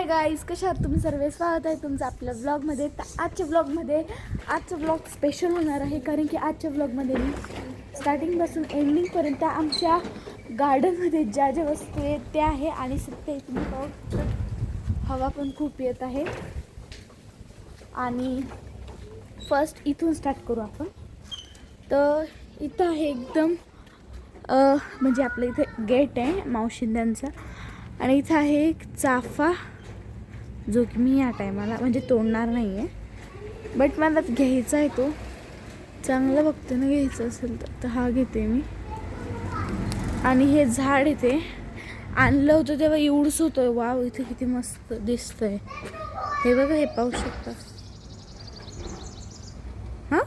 Guys, कशा आहात तुम्ही सर्व? स्वागत आहे तुमचं आपल्या ब्लॉगमध्ये. तर आजचा ब्लॉग स्पेशल होणार आहे, कारण की आजच्या ब्लॉगमध्ये मी स्टार्टिंगपासून एंडिंगपर्यंत आमच्या गार्डनमध्ये ज्या ज्या वस्तू आहेत त्या आहे. आणि सध्या तुम्ही पाहू, हवा पण खूप येत आहे. आणि फर्स्ट इथून स्टार्ट करू आपण. तर इथं आहे एकदम म्हणजे आपलं इथे गेट आहे मावशिंद्यांचा. आणि इथं आहे एक चाफा, जो की मी या टायमाला म्हणजे तोडणार नाही आहे, बट मला घ्यायचा आहे. तो चांगला बघते ना, घ्यायचं असेल तर हा घेते मी. आणि हे झाड इथे आणलं होतं तेव्हा एवढंच होतं. वाव, इथे किती मस्त दिसतंय. हे बघा, हे पाहू शकता. हां,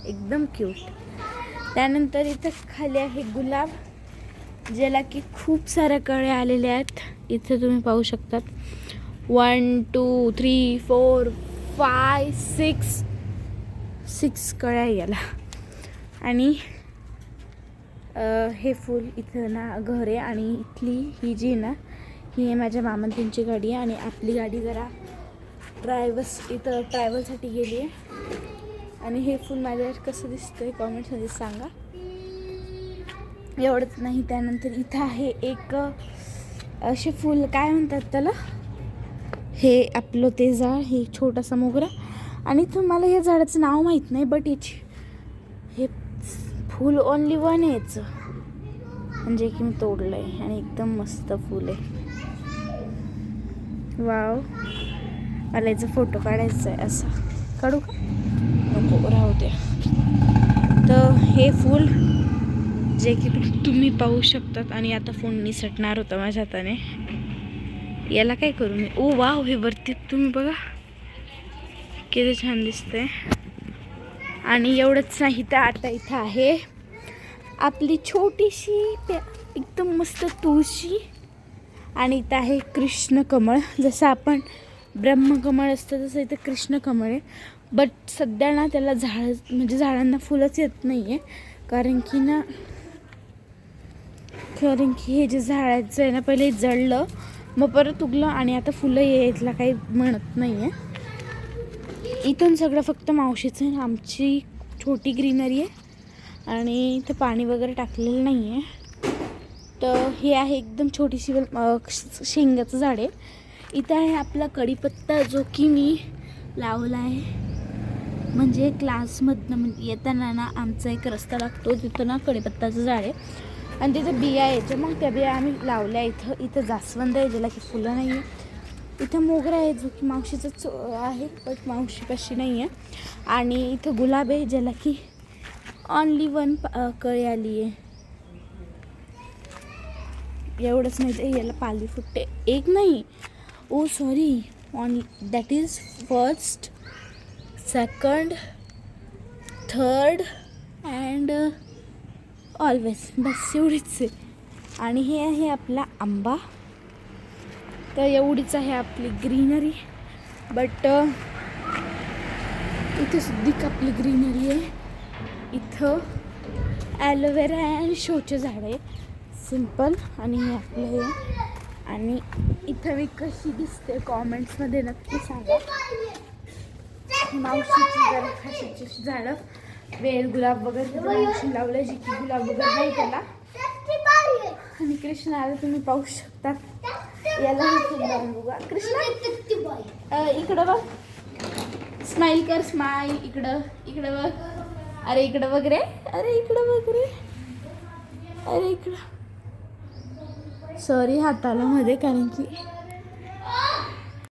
एकदम क्यूट. त्यानंतर इथं खाली आहे गुलाब, ज्याला की खूप साऱ्या कळ्या आलेल्या आहेत. इथे तुम्ही पाहू शकतात. 1 2 3 4 5 6 कळ्या याला. आणि हे फूल इथं ना घर आहे. आणि इथली ही जी ना, ही आहे माझ्या मामांची गाडी आहे. आणि आपली गाडी जरा ट्रॅव्हलसाठी गेली आहे. आणि हे फूल माझ्यावर कसं दिसतंय कॉमेंट्समध्ये सांगा. एवढंच नाही, त्यानंतर इथं आहे एक असे फूल, काय म्हणतात त्याला, हे आपलं ते झाड, हे छोटासा मोगरा. आणि इथं मला या झाडाचं नाव माहीत नाही, बट हे फूल ओनली वन यायचं, म्हणजे की मी तोडलं आहे. आणि एकदम मस्त फूल आहे. वाव, मला याचा फोटो काढायचा आहे. असा काढू का? नको, राहू द्या. तर हे फूल जे की तुम्ही पाहू शकतात. आणि आता फोन निसटणार होता माझ्या हाताने. याला काय करू मी? ओ वाव, हे वरती तुम्ही बघा किती छान दिसतंय. आणि एवढंच नाही, तर आता इथं आहे आपली छोटीशी एकदम मस्त तुळशी. आणि इथं आहे कृष्ण कमळ. जसं आपण ब्रह्मकमळ असतं तसं इथं कृष्ण कमळ आहे. बट सध्या ना त्याला झाडांना फुलंच येत नाही आहे, कारण की हे जे झाडाचं आहे ना, पहिले जळलं, मग परत उगलं, आणि आता फुलं यायला काही म्हणत नाही आहे. इथून सगळं फक्त मावशीचं आहे, आमची छोटी ग्रीनरी आहे. आणि इथं पाणी वगैरे टाकलेलं नाही आहे. तर हे आहे एकदम छोटीशी शेंगाचं झाड आहे. इथं आहे आपला कढीपत्ता, जो की मी लावला आहे. म्हणजे क्लासमधनं येताना ना आमचा एक रस्ता लागतो, तिथं ना कढीपत्ताचं झाड आहे. आणि तिथं बिया यायच्या, मग त्या बिया आम्ही लावल्या. इथं जास्वंद आहे, ज्याला की फुलं नाही आहे. इथं मोगरा आहे, जो की मावशीचंच आहे, बट मावशीपाशी नाही आहे. आणि इथं गुलाब आहे, ज्याला की ओनली 1 कळी आली आहे. एवढंच नाही, ते याला पाली फुटते. एक नाही, oh sorry, that is first, second, third and always. बस एवढीच आहे. आणि हे आहे आपला आंबा. तर एवढीच आहे आपली ग्रीनरी. बट इथं सुद्धा आपली ग्रीनरी आहे. इथं ॲलोवेरा अँड शोचे झाड आहे, सिम्पल. आणि हे आपलं हे. आणि इथं मी कशी दिसते कॉमेंट्समध्ये नक्की सांगा. मावशीची जरा खाशीची झाडं, वेल गुलाब वगैरे मावशी लावलं, जी की गुलाब वगैरे नाही त्याला. आणि कृष्णाला तुम्ही पाहू शकतात. याला फुल लावून बघा. कृष्णा इकडं बघ, स्माईल कर, स्माईल. इकडं बघ. अरे इकडं बघ रे, अरे इकडं बघ रे, अरे इकडं. सॉरी हाताला मध्ये, कारण की